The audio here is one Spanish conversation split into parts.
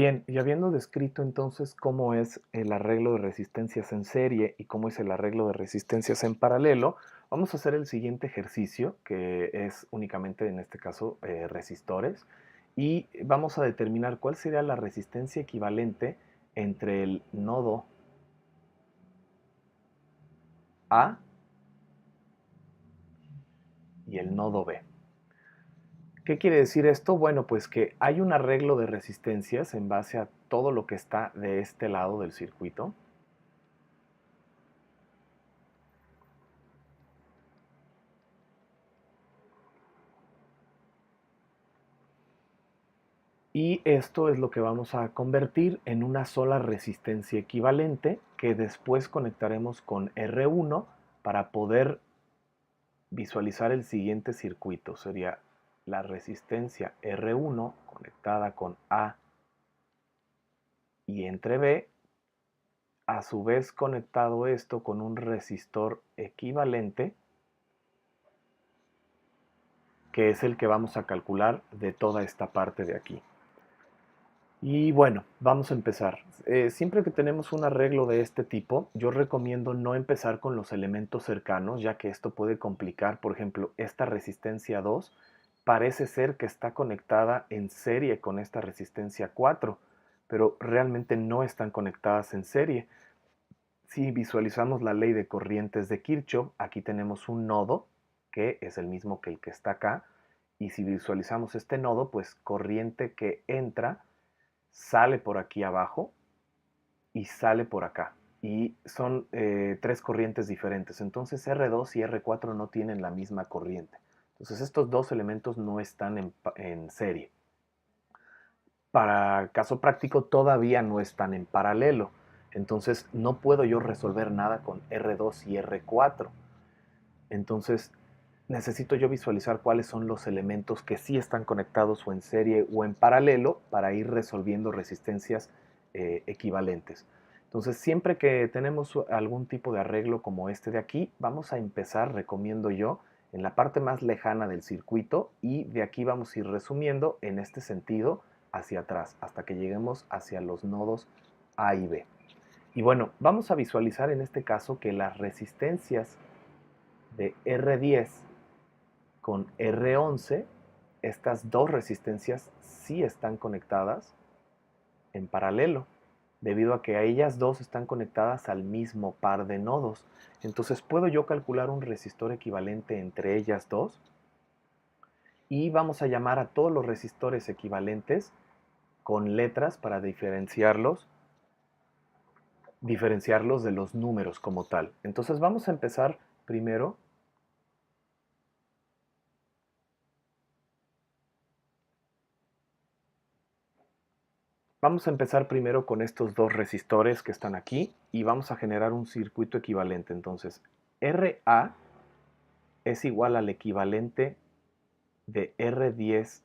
Bien, y habiendo descrito entonces cómo es el arreglo de resistencias en serie y cómo es el arreglo de resistencias en paralelo, vamos a hacer el siguiente ejercicio, que es únicamente en este caso resistores, y vamos a determinar cuál sería la resistencia equivalente entre el nodo A y el nodo B. ¿Qué quiere decir esto? Bueno, pues que hay un arreglo de resistencias en base a todo lo que está de este lado del circuito. Y esto es lo que vamos a convertir en una sola resistencia equivalente que después conectaremos con R1 para poder visualizar el siguiente circuito. Sería la resistencia R1 conectada con A y entre B, a su vez conectado esto con un resistor equivalente, que es el que vamos a calcular de toda esta parte de aquí. Y bueno, vamos a empezar. Siempre que tenemos un arreglo de este tipo, yo recomiendo no empezar con los elementos cercanos, ya que esto puede complicar. Por ejemplo, esta resistencia 2 parece ser que está conectada en serie con esta resistencia 4, pero realmente no están conectadas en serie. Si visualizamos la ley de corrientes de Kirchhoff, aquí tenemos un nodo que es el mismo que el que está acá, y si visualizamos este nodo, pues corriente que entra sale por aquí abajo y sale por acá. Y son tres corrientes diferentes. Entonces R2 y R4 no tienen la misma corriente. Entonces estos dos elementos no están en serie. Para caso práctico todavía no están en paralelo. Entonces no puedo yo resolver nada con R2 y R4. Entonces necesito yo visualizar cuáles son los elementos que sí están conectados o en serie o en paralelo para ir resolviendo resistencias equivalentes. Entonces, siempre que tenemos algún tipo de arreglo como este de aquí, vamos a empezar, recomiendo yo, en la parte más lejana del circuito y de aquí vamos a ir resumiendo en este sentido hacia atrás, hasta que lleguemos hacia los nodos A y B. Y bueno, vamos a visualizar en este caso que las resistencias de R10 con R11, estas dos resistencias sí están conectadas en paralelo, debido a que a ellas dos están conectadas al mismo par de nodos. Entonces puedo yo calcular un resistor equivalente entre ellas dos y vamos a llamar a todos los resistores equivalentes con letras para diferenciarlos de los números como tal. Entonces vamos a empezar primero. Vamos a empezar primero con estos dos resistores que están aquí y vamos a generar un circuito equivalente. Entonces, RA es igual al equivalente de R10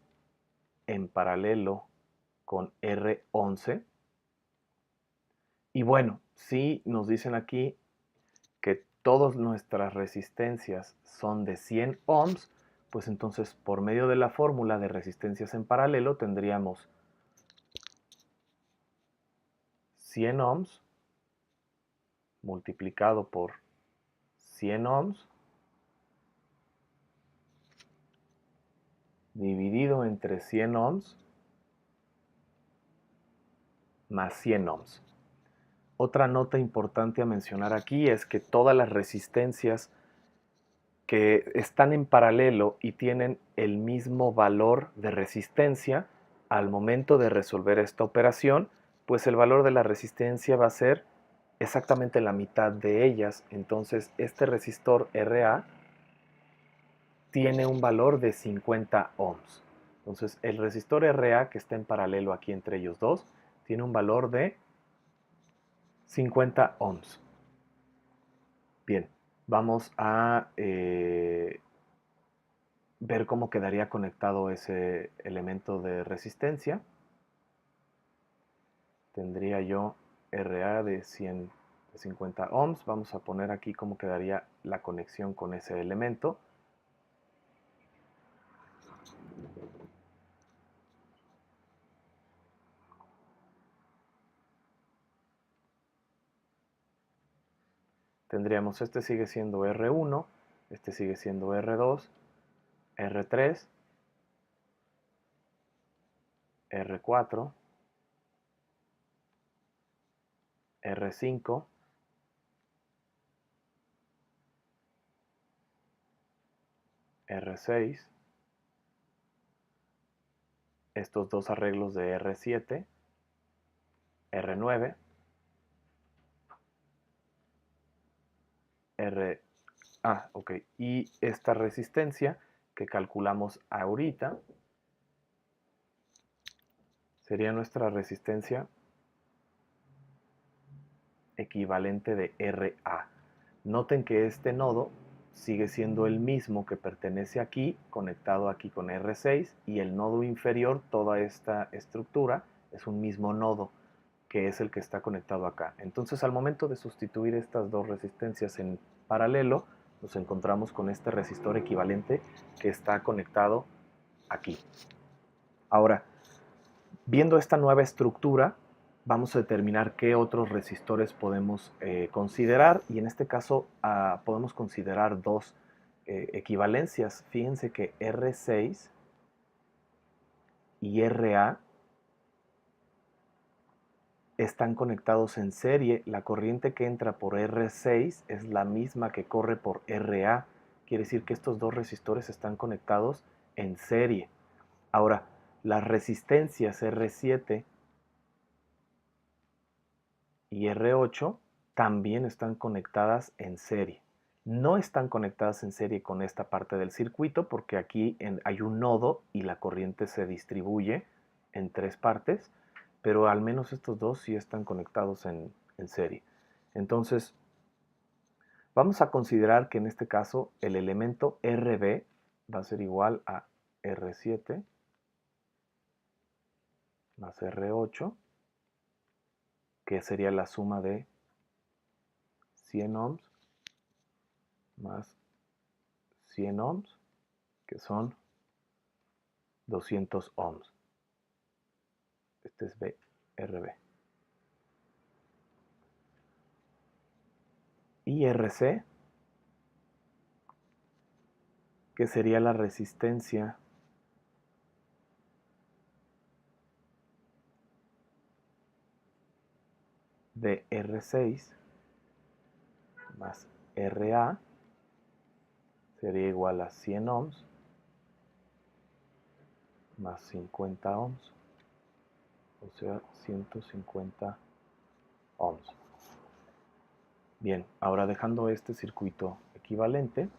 en paralelo con R11. Y bueno, si nos dicen aquí que todas nuestras resistencias son de 100 ohms, pues entonces por medio de la fórmula de resistencias en paralelo tendríamos 100 ohms multiplicado por 100 ohms dividido entre 100 ohms más 100 ohms. Otra nota importante a mencionar aquí es que todas las resistencias que están en paralelo y tienen el mismo valor de resistencia al momento de resolver esta operación, pues el valor de la resistencia va a ser exactamente la mitad de ellas. Entonces este resistor RA tiene un valor de 50 ohms. Entonces el resistor RA que está en paralelo aquí entre ellos dos tiene un valor de 50 ohms. Bien, vamos a ver cómo quedaría conectado ese elemento de resistencia. Tendría yo RA de 50 ohms. Vamos a poner aquí cómo quedaría la conexión con ese elemento. tendríamos este sigue siendo R1, este sigue siendo R2, R3, R4, R5, R6, estos dos arreglos de R7, R9, ok, y esta resistencia que calculamos ahorita sería nuestra resistencia equivalente de RA. Noten que este nodo sigue siendo el mismo que pertenece aquí, conectado aquí con R6, y el nodo inferior, toda esta estructura, es un mismo nodo, que es el que está conectado acá. Entonces, al momento de sustituir estas dos resistencias en paralelo, nos encontramos con este resistor equivalente que está conectado aquí. Ahora, viendo esta nueva estructura, vamos a determinar qué otros resistores podemos considerar, y en este caso podemos considerar dos equivalencias. Fíjense que R6 y RA están conectados en serie. La corriente que entra por R6 es la misma que corre por RA. Quiere decir que estos dos resistores están conectados en serie. Ahora, las resistencias R7 y R8 también están conectadas en serie. No están conectadas en serie con esta parte del circuito porque aquí hay un nodo y la corriente se distribuye en tres partes, pero al menos estos dos sí están conectados en serie. Entonces, vamos a considerar que en este caso el elemento RB va a ser igual a R7 más R8, que sería la suma de 100 ohms más 100 ohms, que son 200 ohms. Este es RB. Y RC, que sería la resistencia de R6 más RA, sería igual a 100 ohms más 50 ohms, o sea, 150 ohms. Bien, ahora dejando este circuito equivalente,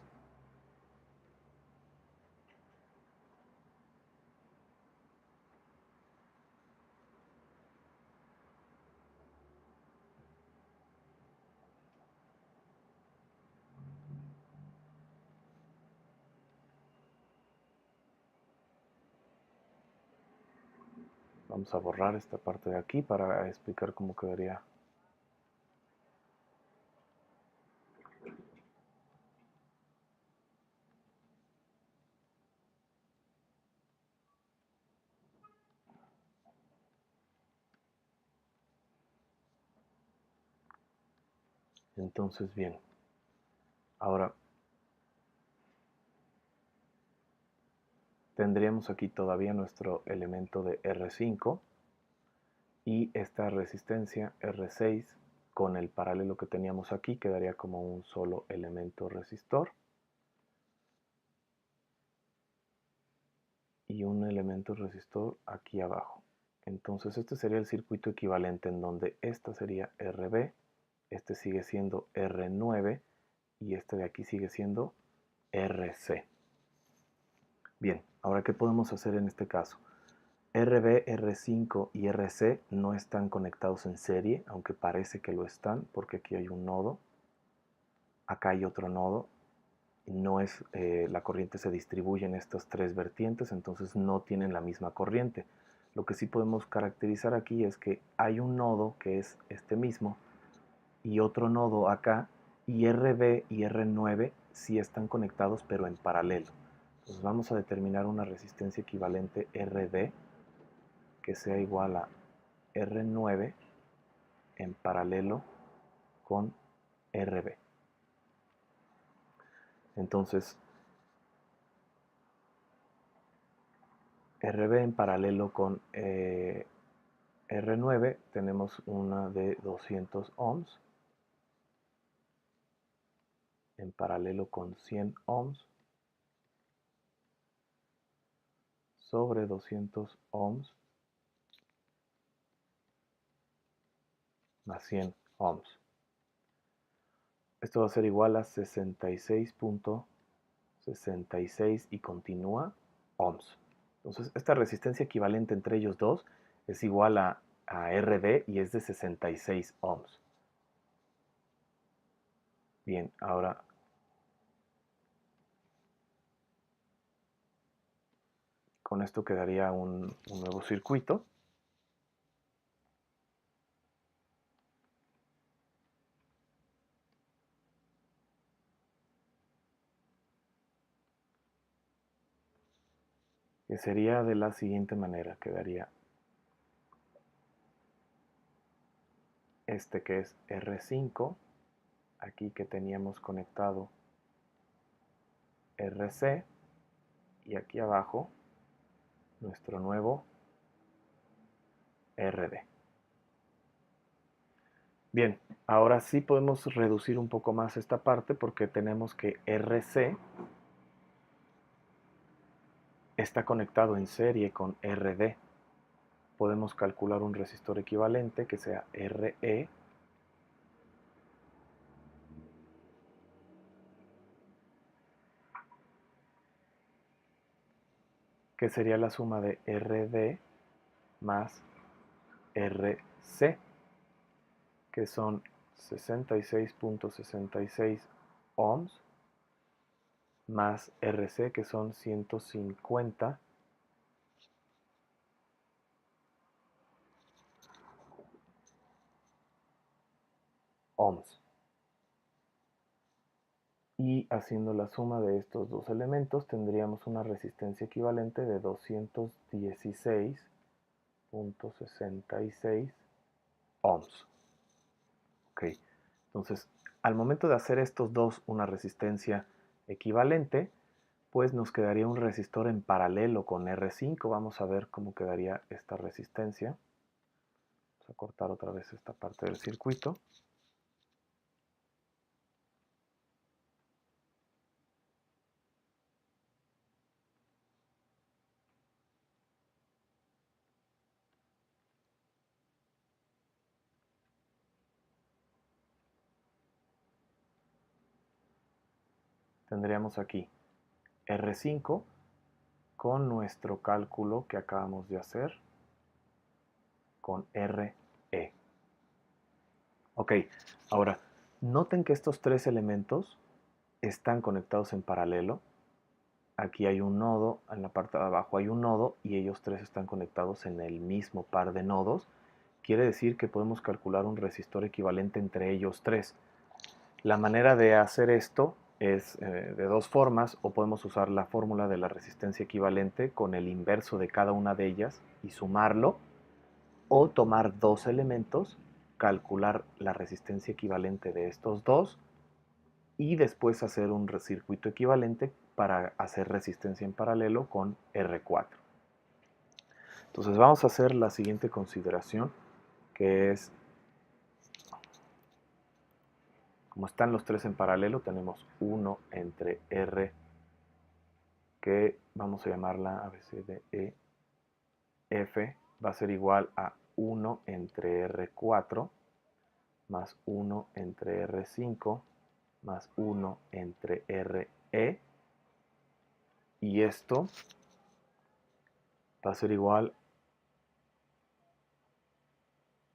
vamos a borrar esta parte de aquí para explicar cómo quedaría. Entonces, bien, ahora tendríamos aquí todavía nuestro elemento de R5 y esta resistencia R6 con el paralelo que teníamos aquí quedaría como un solo elemento resistor y un elemento resistor aquí abajo. Entonces este sería el circuito equivalente en donde esta sería RB, este sigue siendo R9 y este de aquí sigue siendo RC. Bien, ahora ¿qué podemos hacer en este caso? RB, R5 y RC no están conectados en serie, aunque parece que lo están, porque aquí hay un nodo, acá hay otro nodo, y no es, la corriente se distribuye en estas tres vertientes, entonces no tienen la misma corriente. Lo que sí podemos caracterizar aquí es que hay un nodo que es este mismo, y otro nodo acá, y RB y R9 sí están conectados, pero en paralelo. Entonces vamos a determinar una resistencia equivalente RB, que sea igual a R9 en paralelo con RB. Entonces, RB en paralelo con R9 tenemos una de 200 ohms en paralelo con 100 ohms sobre 200 ohms más 100 ohms. Esto va a ser igual a 66.66 y continúa ohms. Entonces, esta resistencia equivalente entre ellos dos es igual a RD y es de 66 ohms. Bien, ahora con esto quedaría un nuevo circuito. Que sería de la siguiente manera. Quedaría este que es R5, aquí que teníamos conectado RC, y aquí abajo nuestro nuevo RD. Bien, ahora sí podemos reducir un poco más esta parte porque tenemos que RC está conectado en serie con RD. Podemos calcular un resistor equivalente que sea RE que sería la suma de RD más RC, que son 66.66 ohms, más RC, que son 150 ohms. Y haciendo la suma de estos dos elementos tendríamos una resistencia equivalente de 216.66 ohms. Ok, entonces al momento de hacer estos dos una resistencia equivalente, pues nos quedaría un resistor en paralelo con R5. Vamos a ver cómo quedaría esta resistencia. Vamos a cortar otra vez esta parte del circuito. Tendríamos aquí R5 con nuestro cálculo que acabamos de hacer con RE. Ok, ahora noten que estos tres elementos están conectados en paralelo. Aquí hay un nodo, en la parte de abajo hay un nodo y ellos tres están conectados en el mismo par de nodos. Quiere decir que podemos calcular un resistor equivalente entre ellos tres. La manera de hacer esto es de dos formas, o podemos usar la fórmula de la resistencia equivalente con el inverso de cada una de ellas y sumarlo, o tomar dos elementos, calcular la resistencia equivalente de estos dos y después hacer un circuito equivalente para hacer resistencia en paralelo con R4. Entonces vamos a hacer la siguiente consideración, que es, como están los tres en paralelo, tenemos 1 entre R, que vamos a llamarla a ABCDE, F, va a ser igual a 1 entre R4 más 1 entre R5 más 1 entre RE, y esto va a ser igual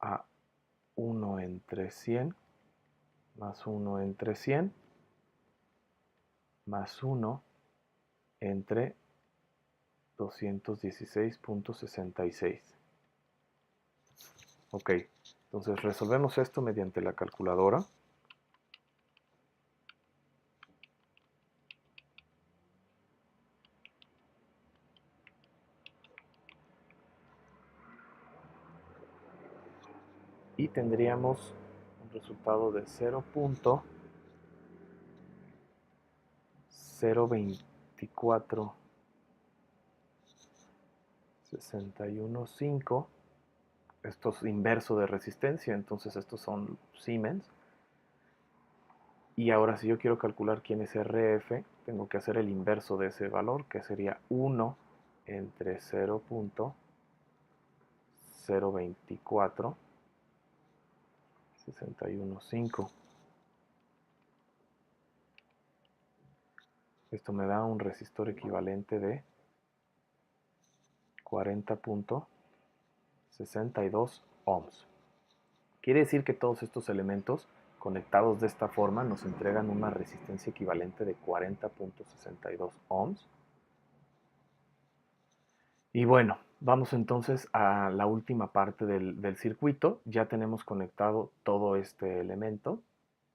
a 1 entre 100 más 1 entre 100 más 1 entre 216.66. Ok, entonces resolvemos esto mediante la calculadora. Y tendríamos un resultado de 0.24 61.5. Esto es inverso de resistencia, entonces estos son Siemens. Y ahora si yo quiero calcular quién es RF, tengo que hacer el inverso de ese valor, que sería 1 entre 0.024 61.5. Esto me da un resistor equivalente de 40.62 ohms. Quiere decir que todos estos elementos conectados de esta forma nos entregan una resistencia equivalente de 40.62 ohms. Y bueno, vamos entonces a la última parte del circuito. Ya tenemos conectado todo este elemento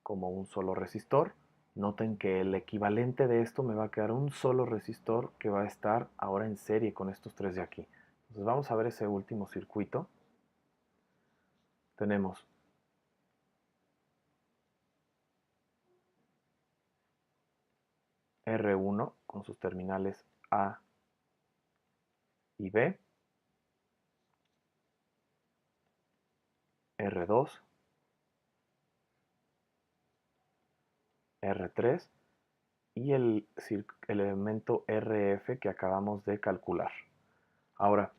como un solo resistor. Noten que el equivalente de esto me va a quedar un solo resistor que va a estar ahora en serie con estos tres de aquí. Entonces vamos a ver ese último circuito. Tenemos R1 con sus terminales A y B, R2, R3 y el elemento RF que acabamos de calcular. Ahora,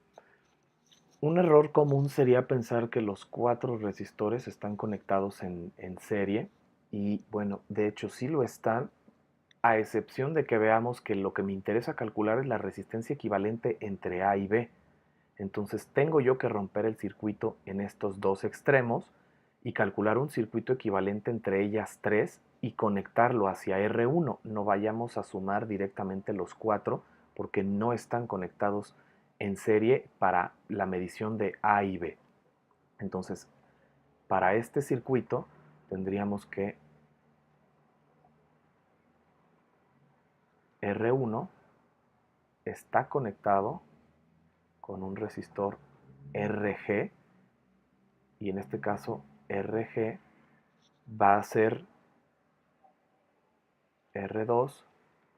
un error común sería pensar que los cuatro resistores están conectados en serie y bueno, de hecho sí lo están, a excepción de que veamos que lo que me interesa calcular es la resistencia equivalente entre A y B. Entonces tengo yo que romper el circuito en estos dos extremos y calcular un circuito equivalente entre ellas tres y conectarlo hacia R1. No vayamos a sumar directamente los cuatro porque no están conectados en serie para la medición de A y B. Entonces, para este circuito tendríamos que R1 está conectado con un resistor RG y en este caso RG va a ser R2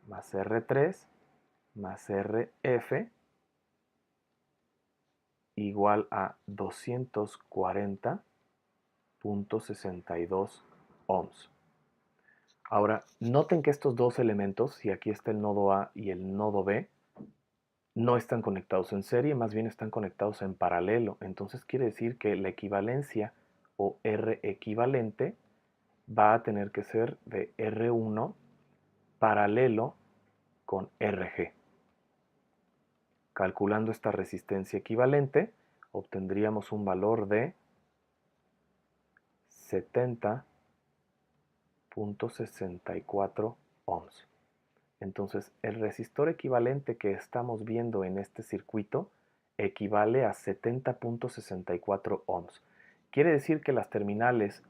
más R3 más RF igual a 240.62 ohms. Ahora, noten que estos dos elementos, si aquí está el nodo A y el nodo B, no están conectados en serie, más bien están conectados en paralelo. Entonces quiere decir que la equivalencia o R equivalente va a tener que ser de R1 paralelo con RG. Calculando esta resistencia equivalente, obtendríamos un valor de 70.64 ohms. Entonces, el resistor equivalente que estamos viendo en este circuito equivale a 70.64 ohms. Quiere decir que las terminales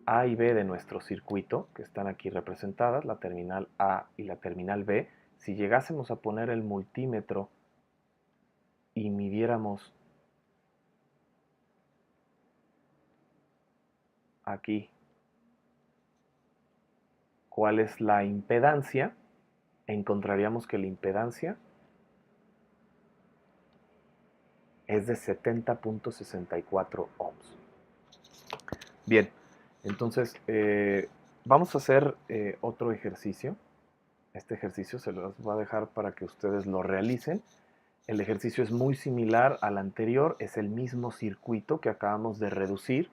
A y B de nuestro circuito, que están aquí representadas, la terminal A y la terminal B, si llegásemos a poner el multímetro y midiéramos aquí cuál es la impedancia, encontraríamos que la impedancia es de 70.64 ohms. Bien, entonces vamos a hacer otro ejercicio. Este ejercicio se los voy a dejar para que ustedes lo realicen. El ejercicio es muy similar al anterior, es el mismo circuito que acabamos de reducir,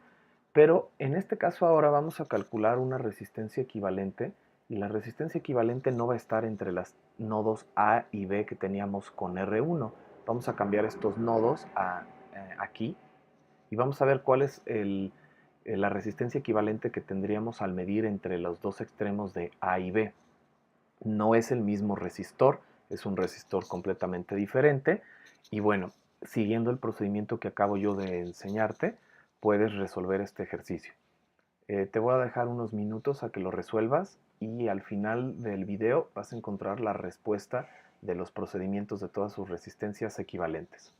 pero en este caso ahora vamos a calcular una resistencia equivalente y la resistencia equivalente no va a estar entre los nodos A y B que teníamos con R1. Vamos a cambiar estos nodos aquí y vamos a ver cuál es la resistencia equivalente que tendríamos al medir entre los dos extremos de A y B. No es el mismo resistor, es un resistor completamente diferente y bueno, siguiendo el procedimiento que acabo yo de enseñarte, puedes resolver este ejercicio. Te voy a dejar unos minutos a que lo resuelvas y al final del video vas a encontrar la respuesta de los procedimientos de todas sus resistencias equivalentes.